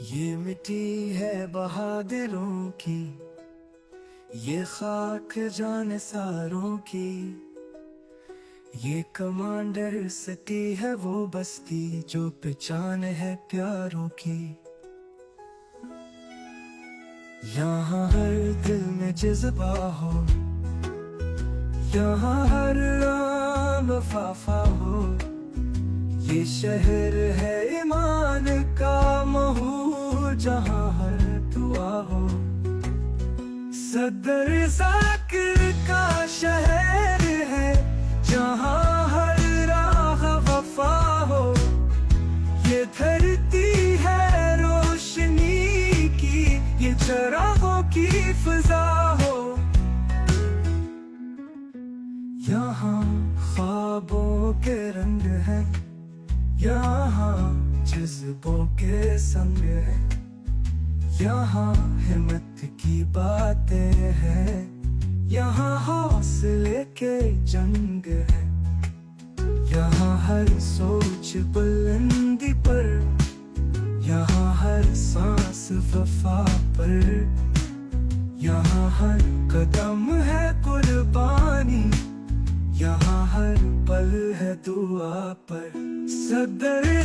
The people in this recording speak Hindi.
ये मिट्टी है बहादुरों की, ये खाक जान सारों की। ये कमांडर सिटी है वो बस्ती जो पहचान है प्यारों की। यहाँ हर दिल में जज्बा हो, यहाँ हर आम वफा हो। ये शहर है ईमान का महू, जहाँ हर दुआ हो। सदर ज़ाकिर का शहर है, जहाँ हर राह वफा हो। ये धरती है रोशनी की, ये चरागों की फिजा हो। यहाँ ख्वाबों के रंग है, यहाँ जज्बों के संग है। यहाँ हिम्मत की बातें हैं, यहाँ हौसले के जंग है। यहाँ हर सोच बुलंदी पर, यहाँ हर सांस वफा पर। यहाँ हर कदम है कुर्बानी, यहाँ हर पल है दुआ पर। सदर